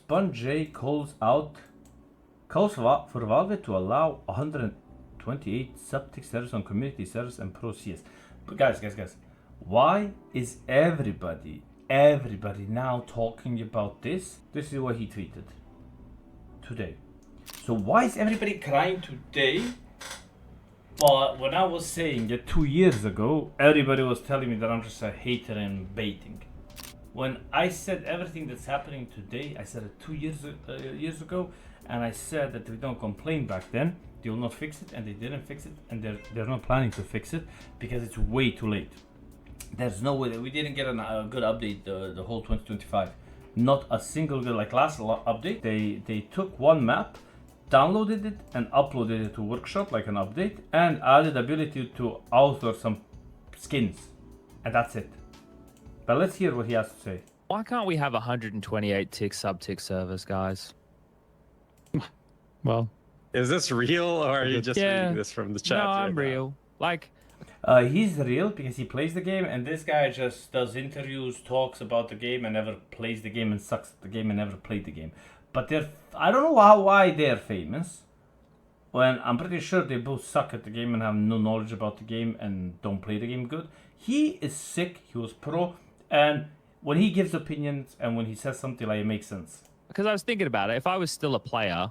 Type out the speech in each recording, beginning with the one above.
Sponge calls for Valve to allow 128 subtick servers on community servers and pro CS. But guys, why is everybody now talking about this? This is what he tweeted today. So why is everybody crying today? But when I was saying it 2 years ago, everybody was telling me that I'm just a hater and baiting. When I said everything that's happening today, I said it 2 years ago, and I said that if we don't complain back then, they will not fix it, and they didn't fix it, and they're not planning to fix it because it's way too late. There's no way that we didn't get a good update the whole 2025. Not a single good, like last update, they took one map, downloaded it and uploaded it to Workshop like an update, and added ability to author some skins, and that's it. But let's hear what he has to say. Why can't we have 128 tick sub-tick servers, guys? Well, is this real or are you just reading this from the chat? No, I'm real. Like, he's real because he plays the game, and this guy just does interviews, talks about the game, and never plays the game, and sucks at the game and never played the game. But I don't know why they're famous, when I'm pretty sure they both suck at the game and have no knowledge about the game and don't play the game good. He is sick, he was pro, and when he gives opinions and when he says something, like, it makes sense. Because I was thinking about it, if I was still a player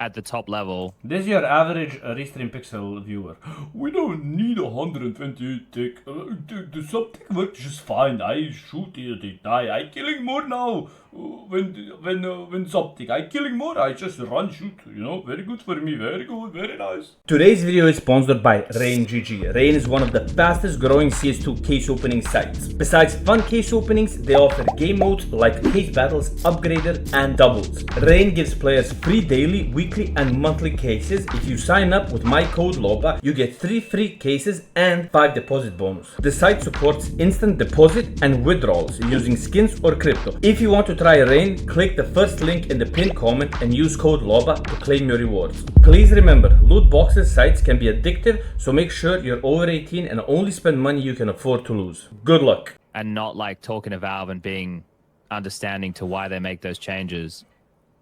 at the top level. This is your average Restream Pixel viewer. We don't need 128 tick. The sub-tick works just fine. I shoot it, they die. I killing more now. When sub-tick, I killing more. I just run shoot. You know, very good for me. Very good, very nice. Today's video is sponsored by Rain GG. Rain is one of the fastest growing CS2 case opening sites. Besides fun case openings, they offer game modes like case battles, upgrader, and doubles. Rain gives players free daily, weekly, and monthly cases. If you sign up with my code LOBA, you get 3 free cases and 5 deposit bonus. The site supports instant deposit and withdrawals using skins or crypto. If you want to try Rain, click the first link in the pinned comment and use code LOBA to claim your rewards. Please remember, loot boxes sites can be addictive, so make sure you're over 18 and only spend money you can afford to lose. Good luck. And not like talking to Valve and being understanding to why they make those changes.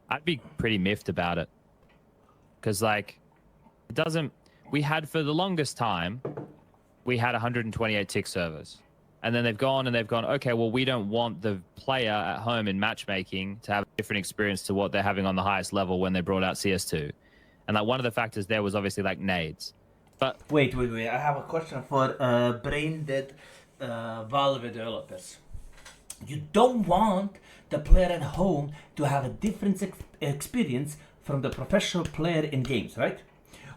I'd be pretty miffed about it. Because, like, it doesn't... We had, for the longest time, we had 128 tick servers. And then they've gone, okay, well, we don't want the player at home in matchmaking to have a different experience to what they're having on the highest level when they brought out CS2. And, like, one of the factors there was obviously, like, nades. But... Wait. I have a question for brain-dead Valve developers. You don't want the player at home to have a different experience from the professional player in games, right?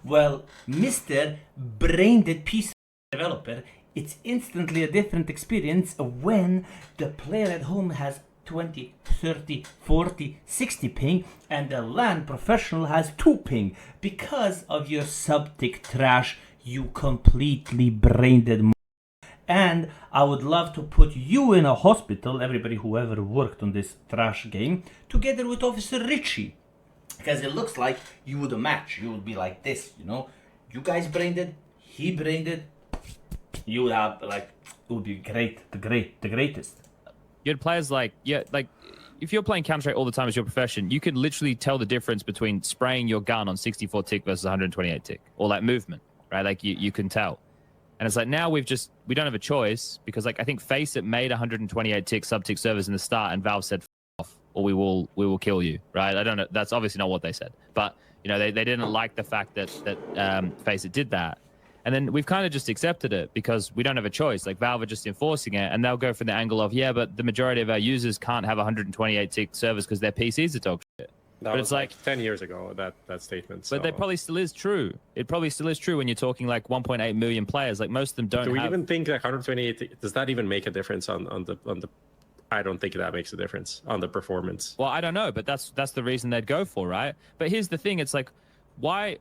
Well, Mr. Brain-dead PC developer, it's instantly a different experience when the player at home has 20, 30, 40, 60 ping and the LAN professional has 2 ping. Because of your sub-tick trash, you completely brain-dead. And I would love to put you in a hospital, everybody who ever worked on this trash game, together with Officer Richie. Because it looks like you would match. You would be like this, you know? You guys brained, he brained. You would have, like, it would be great, the greatest. You had players like, if you're playing Counter-Strike all the time as your profession, you could literally tell the difference between spraying your gun on 64 tick versus 128 tick. Or, like, movement, right? Like, you can tell. And it's like, now we don't have a choice because, like, I think Faceit made 128 tick sub-tick servers in the start and Valve said, off, or we will kill you, right? I don't know. That's obviously not what they said. But, you know, they didn't like the fact that Faceit did that. And then we've kind of just accepted it because we don't have a choice. Like, Valve are just enforcing it, and they'll go from the angle of, yeah, but the majority of our users can't have 128 tick servers because their PCs are dog shit. That but was it's like 10 years ago, that statement. But that probably still is true. It probably still is true when you're talking like 1.8 million players. Like, most of them don't Do we have... even think that 128, does that even make a difference on the I don't think that makes a difference on the performance. Well, I don't know, but that's the reason they'd go for, right? But here's the thing, it's like, why,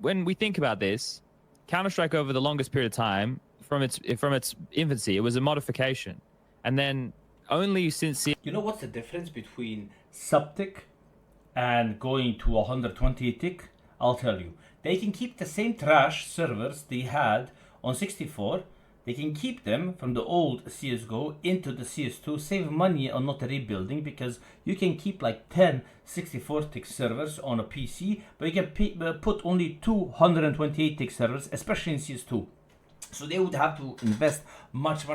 when we think about this, Counter-Strike over the longest period of time, from its infancy, it was a modification. And then only since... You know what's the difference between sub-tick and going to 120 tick? I'll tell you. They can keep the same trash servers they had on 64. They can keep them from the old CSGO into the CS2, save money on not rebuilding, because you can keep like 10 64-tick servers on a PC, but you can put only 228-tick servers, especially in CS2. So they would have to invest much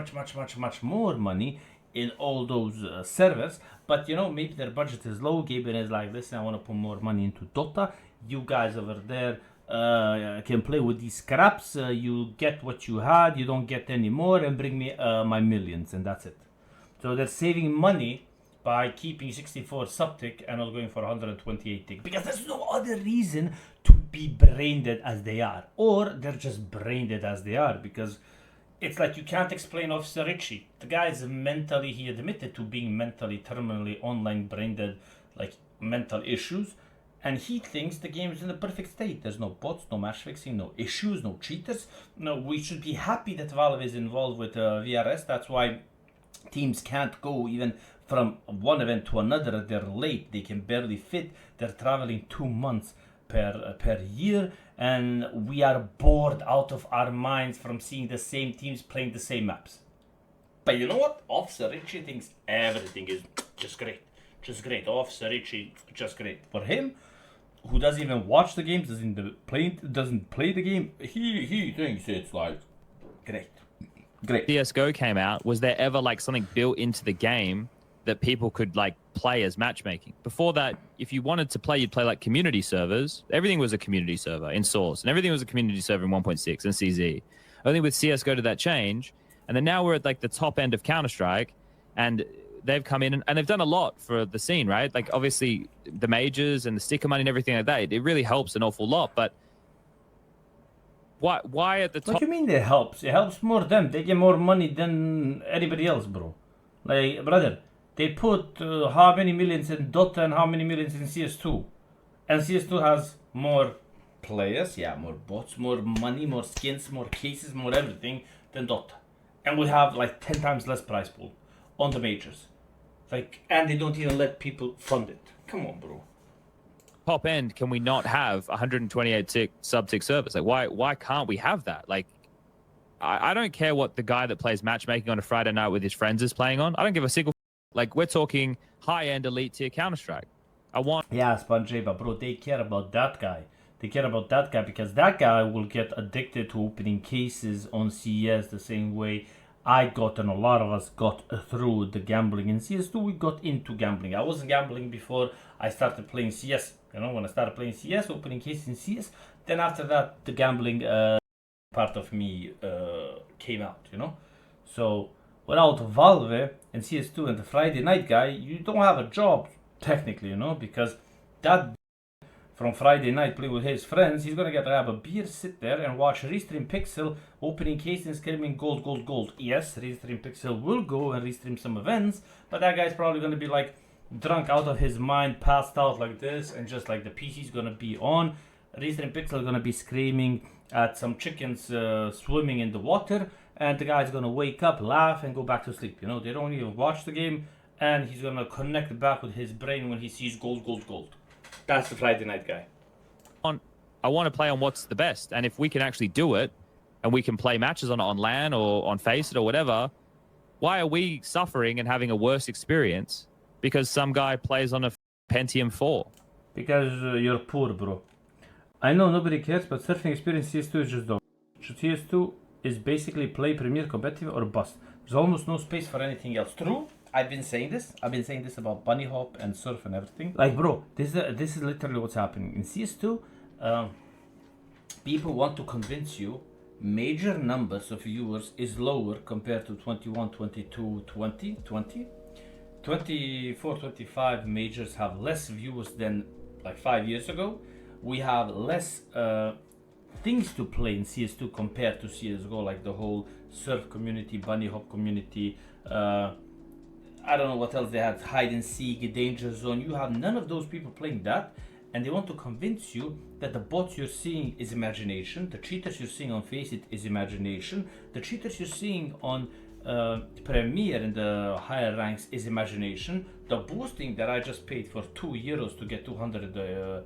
more money in all those servers. But you know, maybe their budget is low. Gaben is like, listen, I want to put more money into Dota. You guys over there can play with these scraps. You get what you had, you don't get any more, and bring me my millions, and that's it. So they're saving money by keeping 64 sub-tick and not going for 128 tick, because there's no other reason to be brain dead as they are, or they're just brain dead as they are, because it's like you can't explain Officer Richie. The guy is mentally, he admitted to being mentally, terminally online brain dead, like mental issues, and he thinks the game is in the perfect state. There's no bots, no match fixing, no issues, no cheaters. No, we should be happy that Valve is involved with VRS. That's why teams can't go even from one event to another. They're late, they can barely fit, they're traveling 2 months per year, and we are bored out of our minds from seeing the same teams playing the same maps. But you know what? Officer Richie thinks everything is just great. Officer Richie, just great. For him, who doesn't even watch the games, doesn't play the game, he thinks it's like great. CSGO came out, was there ever like something built into the game that people could like play as matchmaking? Before that, if you wanted to play, you'd play like community servers. Everything was a community server in Source, and everything was a community server in 1.6 and CZ. Only with CSGO did that change, and then now we're at like the top end of Counter-Strike, and they've come in and they've done a lot for the scene, right? Like obviously the majors and the sticker money and everything like that, it really helps an awful lot. But why at the top? What do you mean it helps? It helps more them. They get more money than anybody else, bro. Like, brother, they put how many millions in Dota and how many millions in CS2? And CS2 has more players, yeah, more bots, more money, more skins, more cases, more everything than Dota. And we have like 10 times less prize pool on the majors. Like, and they don't even let people fund it. Come on, bro. Top end, can we not have 128 tick sub-tick servers? Like, why can't we have that? Like, I don't care what the guy that plays matchmaking on a Friday night with his friends is playing on. I don't give a single. Like, we're talking high-end elite tier Counter-Strike. I want. Yeah, Sponge, but bro, they care about that guy. They care about that guy because that guy will get addicted to opening cases on CS the same way I got, and a lot of us got through the gambling in CS2. We got into gambling. I wasn't gambling before I started playing CS. You know, when I started playing CS, opening cases in CS, then after that, the gambling part of me came out, you know. So without Valve and CS2 and the Friday night guy, you don't have a job technically, you know, because that from Friday night play with his friends, he's gonna get to have a beer, sit there and watch Restream Pixel opening case and screaming gold, gold, gold. Yes, Restream Pixel will go and restream some events, but that guy's probably gonna be like drunk out of his mind, passed out like this, and just like the PC's gonna be on. Restream Pixel gonna be screaming at some chickens swimming in the water, and the guy's gonna wake up, laugh, and go back to sleep. You know, they don't even watch the game, and he's gonna connect back with his brain when he sees gold, gold, gold. That's the Friday night guy. I want to play on what's the best, and if we can actually do it, and we can play matches on LAN or on Faceit or whatever, why are we suffering and having a worse experience because some guy plays on a Pentium 4? Because you're poor, bro. I know nobody cares, but surfing experience CS2 is just dog. CS2 is basically play Premier competitive or bust. There's almost no space for anything else. True, I've been saying this about bunny hop and surf and everything. Like, bro, this is literally what's happening in CS2. People want to convince you major numbers of viewers is lower compared to 21, 22, 20, 24, 25 majors have less viewers than like 5 years ago. We have less things to play in CS2 compared to CSGO, like the whole surf community, bunny hop community. I don't know what else they had, hide and seek, danger zone. You have none of those people playing that, and they want to convince you that the bots you're seeing is imagination, the cheaters you're seeing on Faceit is imagination, the cheaters you're seeing on Premier in the higher ranks is imagination, the boosting that I just paid for €2 to get 200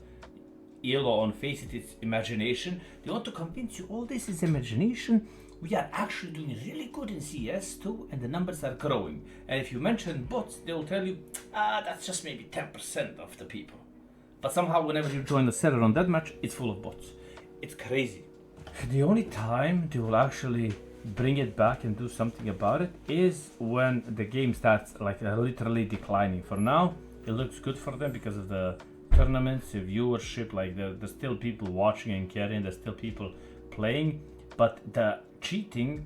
ELO on Faceit is imagination. They want to convince you all this is imagination we are actually doing really good in CS2 and the numbers are growing. And if you mention bots, they will tell you, that's just maybe 10% of the people. But somehow whenever you join the server on that match, it's full of bots. It's crazy. The only time they will actually bring it back and do something about it is when the game starts like literally declining. For now, it looks good for them because of the tournaments, the viewership, like there's still people watching and caring, there's still people playing, but the cheating,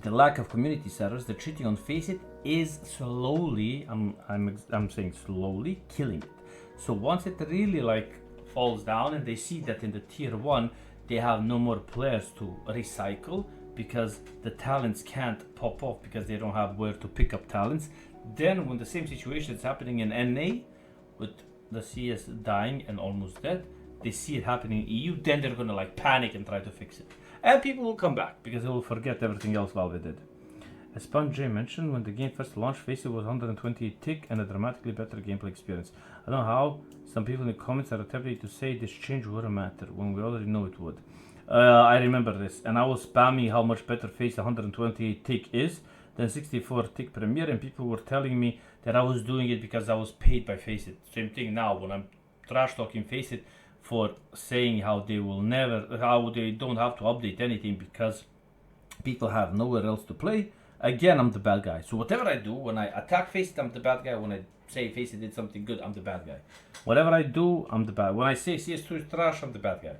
the lack of community servers, the cheating on Faceit is slowly, I'm saying slowly, killing it. So once it really like falls down and they see that in the tier 1 they have no more players to recycle because the talents can't pop off because they don't have where to pick up talents, then when the same situation is happening in NA with the CS dying and almost dead, they see it happening in EU, then they're gonna like panic and try to fix it. And people will come back because they will forget everything else while they did. As Spun J mentioned, when the game first launched, Faceit was 128 tick and a dramatically better gameplay experience. I don't know how some people in the comments are attempting to say this change wouldn't matter when we already know it would. I remember this, and I was spamming how much better Faceit 128 tick is than 64 tick Premiere, and people were telling me that I was doing it because I was paid by Faceit. Same thing now when I'm trash talking Faceit for saying how they don't have to update anything because people have nowhere else to play. Again, I'm the bad guy. So whatever I do, when I attack Faceit, I'm the bad guy. When I say Faceit did something good, I'm the bad guy. Whatever I do, I'm the bad. When I say CS2 is trash, I'm the bad guy.